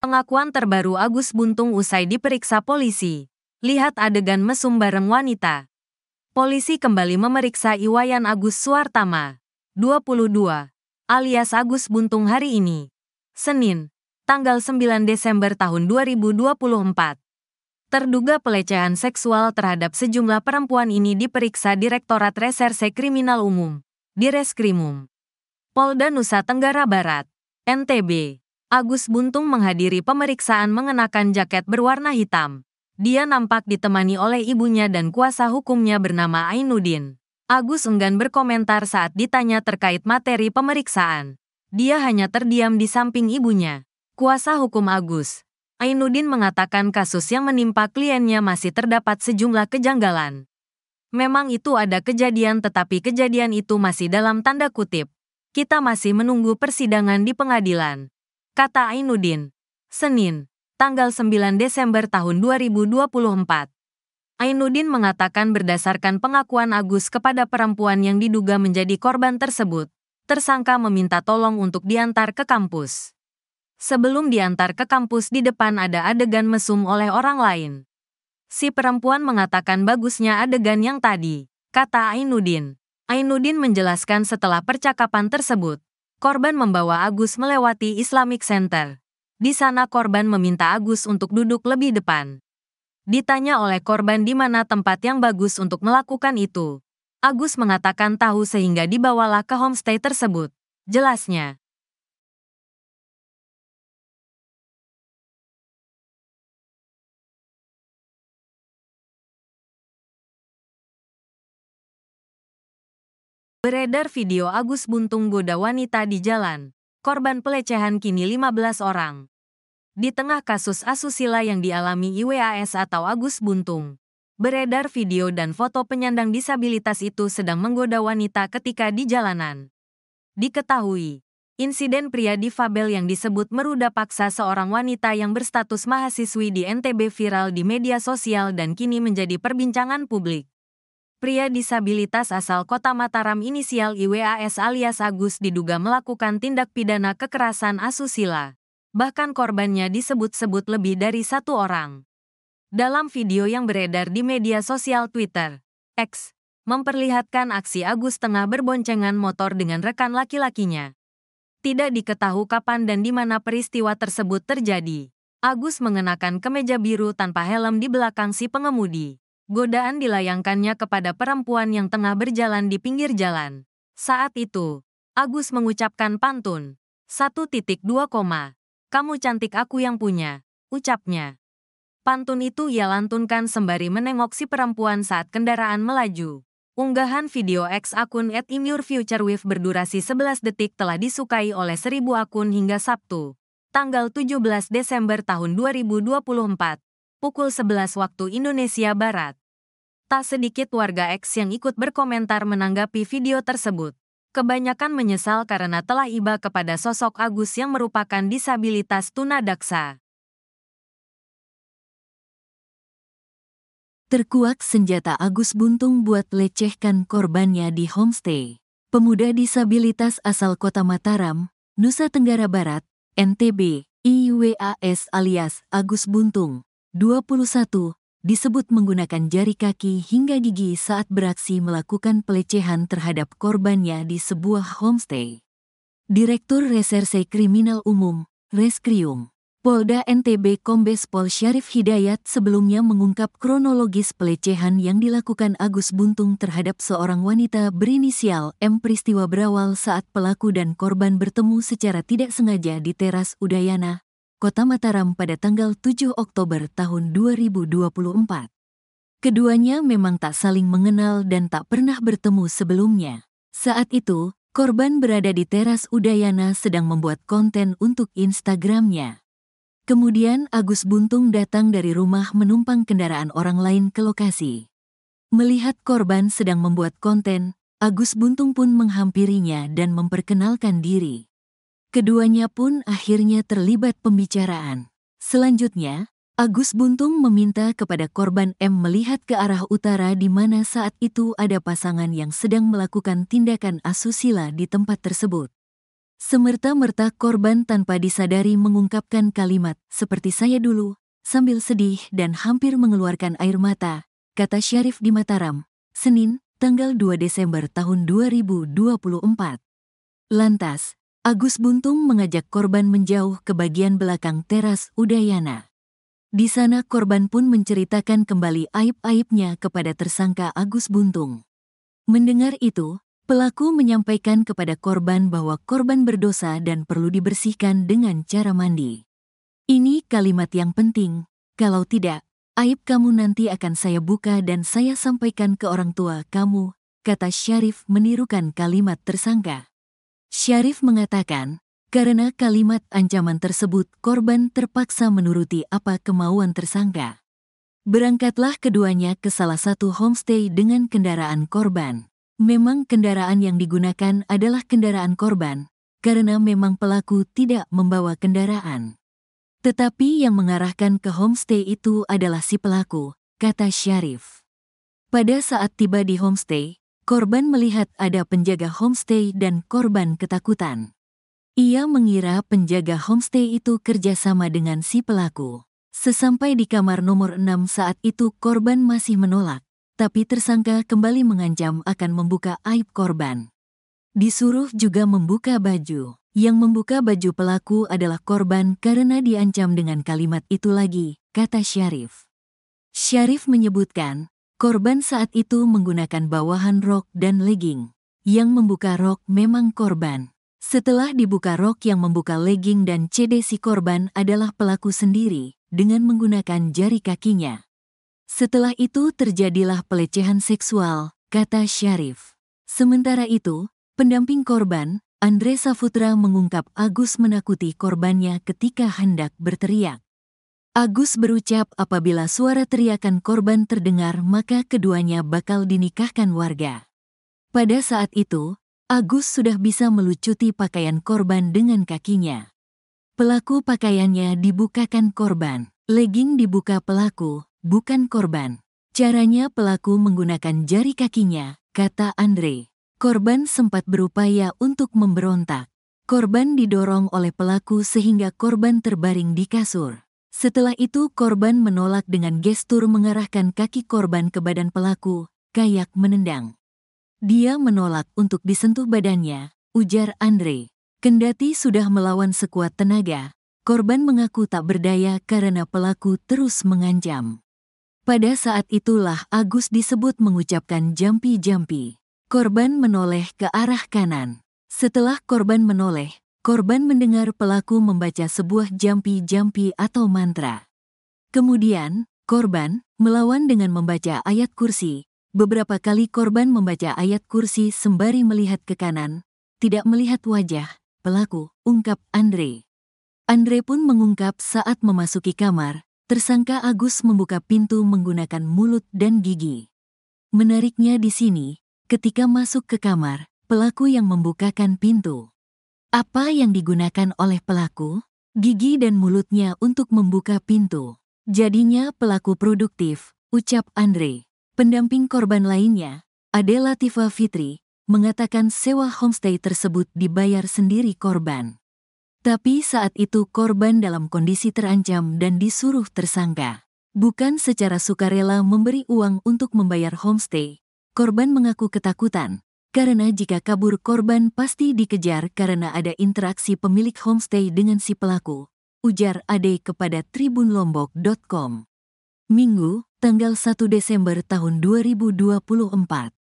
Pengakuan terbaru Agus Buntung usai diperiksa polisi. Lihat adegan mesum bareng wanita. Polisi kembali memeriksa Iwayan Agus Suartama, 22, alias Agus Buntung hari ini, Senin, tanggal 9 Desember tahun 2024. Terduga pelecehan seksual terhadap sejumlah perempuan ini diperiksa Direktorat Reserse Kriminal Umum, Direskrimum, Polda Nusa Tenggara Barat, NTB. Agus Buntung menghadiri pemeriksaan mengenakan jaket berwarna hitam. Dia nampak ditemani oleh ibunya dan kuasa hukumnya bernama Ainuddin. Agus enggan berkomentar saat ditanya terkait materi pemeriksaan. Dia hanya terdiam di samping ibunya. Kuasa hukum Agus, Ainuddin, mengatakan kasus yang menimpa kliennya masih terdapat sejumlah kejanggalan. Memang itu ada kejadian, tetapi kejadian itu masih dalam tanda kutip. Kita masih menunggu persidangan di pengadilan, kata Ainuddin, Senin, tanggal 9 Desember tahun 2024. Ainuddin mengatakan berdasarkan pengakuan Agus kepada perempuan yang diduga menjadi korban tersebut, tersangka meminta tolong untuk diantar ke kampus. Sebelum diantar ke kampus, di depan ada adegan mesum oleh orang lain. Si perempuan mengatakan bagusnya adegan yang tadi, kata Ainuddin. Ainuddin menjelaskan setelah percakapan tersebut, korban membawa Agus melewati Islamic Center. Di sana korban meminta Agus untuk duduk lebih depan. Ditanya oleh korban di mana tempat yang bagus untuk melakukan itu, Agus mengatakan tahu sehingga dibawalah ke homestay tersebut, jelasnya. Beredar video Agus Buntung goda wanita di jalan. Korban pelecehan kini 15 orang. Di tengah kasus asusila yang dialami IWAS atau Agus Buntung, beredar video dan foto penyandang disabilitas itu sedang menggoda wanita ketika di jalanan. Diketahui, insiden pria difabel yang disebut meruda paksa seorang wanita yang berstatus mahasiswi di NTB viral di media sosial dan kini menjadi perbincangan publik. Pria disabilitas asal Kota Mataram inisial IWAS alias Agus diduga melakukan tindak pidana kekerasan asusila. Bahkan korbannya disebut-sebut lebih dari satu orang. Dalam video yang beredar di media sosial Twitter, X, memperlihatkan aksi Agus tengah berboncengan motor dengan rekan laki-lakinya. Tidak diketahui kapan dan di mana peristiwa tersebut terjadi. Agus mengenakan kemeja biru tanpa helm di belakang si pengemudi. Godaan dilayangkannya kepada perempuan yang tengah berjalan di pinggir jalan. Saat itu, Agus mengucapkan pantun, 1.2, kamu cantik aku yang punya, ucapnya. Pantun itu ia lantunkan sembari menengok si perempuan saat kendaraan melaju. Unggahan video X akun @imyourfuturewith berdurasi 11 detik telah disukai oleh 1000 akun hingga Sabtu, tanggal 17 Desember tahun 2024. Pukul 11 waktu Indonesia Barat. Tak sedikit warga X yang ikut berkomentar menanggapi video tersebut. Kebanyakan menyesal karena telah iba kepada sosok Agus yang merupakan disabilitas tunadaksa. Terkuak senjata Agus Buntung buat lecehkan korbannya di homestay. Pemuda disabilitas asal Kota Mataram, Nusa Tenggara Barat, NTB, IWAS alias Agus Buntung, 21, disebut menggunakan jari kaki hingga gigi saat beraksi melakukan pelecehan terhadap korbannya di sebuah homestay. Direktur Reserse Kriminal Umum, Reskrium, Polda NTB Kombes Pol Syarif Hidayat sebelumnya mengungkap kronologis pelecehan yang dilakukan Agus Buntung terhadap seorang wanita berinisial M. Peristiwa berawal saat pelaku dan korban bertemu secara tidak sengaja di teras Udayana, Kota Mataram pada tanggal 7 Oktober tahun 2024. Keduanya memang tak saling mengenal dan tak pernah bertemu sebelumnya. Saat itu, korban berada di teras Udayana sedang membuat konten untuk Instagramnya. Kemudian Agus Buntung datang dari rumah menumpang kendaraan orang lain ke lokasi. Melihat korban sedang membuat konten, Agus Buntung pun menghampirinya dan memperkenalkan diri. Keduanya pun akhirnya terlibat pembicaraan. Selanjutnya, Agus Buntung meminta kepada korban M melihat ke arah utara di mana saat itu ada pasangan yang sedang melakukan tindakan asusila di tempat tersebut. Semerta-merta korban tanpa disadari mengungkapkan kalimat seperti saya dulu, sambil sedih dan hampir mengeluarkan air mata, kata Syarif di Mataram, Senin, tanggal 2 Desember tahun 2024. Lantas, Agus Buntung mengajak korban menjauh ke bagian belakang teras Udayana. Di sana korban pun menceritakan kembali aib-aibnya kepada tersangka Agus Buntung. Mendengar itu, pelaku menyampaikan kepada korban bahwa korban berdosa dan perlu dibersihkan dengan cara mandi. Ini kalimat yang penting, kalau tidak, aib kamu nanti akan saya buka dan saya sampaikan ke orang tua kamu, kata Syarif menirukan kalimat tersangka. Syarif mengatakan, karena kalimat ancaman tersebut korban terpaksa menuruti apa kemauan tersangka. Berangkatlah keduanya ke salah satu homestay dengan kendaraan korban. Memang kendaraan yang digunakan adalah kendaraan korban, karena memang pelaku tidak membawa kendaraan. Tetapi yang mengarahkan ke homestay itu adalah si pelaku, kata Syarif. Pada saat tiba di homestay, korban melihat ada penjaga homestay dan korban ketakutan. Ia mengira penjaga homestay itu kerjasama dengan si pelaku. Sesampai di kamar nomor 6 saat itu korban masih menolak, tapi tersangka kembali mengancam akan membuka aib korban. Disuruh juga membuka baju. Yang membuka baju pelaku adalah korban karena diancam dengan kalimat itu lagi, kata Syarif. Syarif menyebutkan, korban saat itu menggunakan bawahan rok dan legging. Yang membuka rok memang korban. Setelah dibuka rok yang membuka legging dan CD si korban adalah pelaku sendiri, dengan menggunakan jari kakinya. Setelah itu terjadilah pelecehan seksual, kata Syarif. Sementara itu, pendamping korban, Andre Saputra mengungkap Agus menakuti korbannya ketika hendak berteriak. Agus berucap apabila suara teriakan korban terdengar maka keduanya bakal dinikahkan warga. Pada saat itu, Agus sudah bisa melucuti pakaian korban dengan kakinya. Pelaku pakaiannya dibukakan korban, legging dibuka pelaku, bukan korban. Caranya pelaku menggunakan jari kakinya, kata Andre. Korban sempat berupaya untuk memberontak. Korban didorong oleh pelaku sehingga korban terbaring di kasur. Setelah itu korban menolak dengan gestur mengarahkan kaki korban ke badan pelaku, kayak menendang. Dia menolak untuk disentuh badannya, ujar Andre. Kendati sudah melawan sekuat tenaga, korban mengaku tak berdaya karena pelaku terus mengancam. Pada saat itulah Agus disebut mengucapkan jampi-jampi. Korban menoleh ke arah kanan. Setelah korban menoleh, korban mendengar pelaku membaca sebuah jampi-jampi atau mantra. Kemudian, korban melawan dengan membaca ayat kursi. Beberapa kali korban membaca ayat kursi sembari melihat ke kanan, tidak melihat wajah pelaku, ungkap Andre. Andre pun mengungkap saat memasuki kamar, tersangka Agus membuka pintu menggunakan mulut dan gigi. Menariknya di sini, ketika masuk ke kamar, pelaku yang membukakan pintu. Apa yang digunakan oleh pelaku? Gigi dan mulutnya untuk membuka pintu. Jadinya pelaku produktif, ucap Andre. Pendamping korban lainnya, Ade Latifa Fitri, mengatakan sewa homestay tersebut dibayar sendiri korban. Tapi saat itu korban dalam kondisi terancam dan disuruh tersangka. Bukan secara sukarela memberi uang untuk membayar homestay. Korban mengaku ketakutan. Karena jika kabur korban pasti dikejar karena ada interaksi pemilik homestay dengan si pelaku, ujar Ade kepada tribunlombok.com. Minggu, tanggal 1 Desember tahun 2024.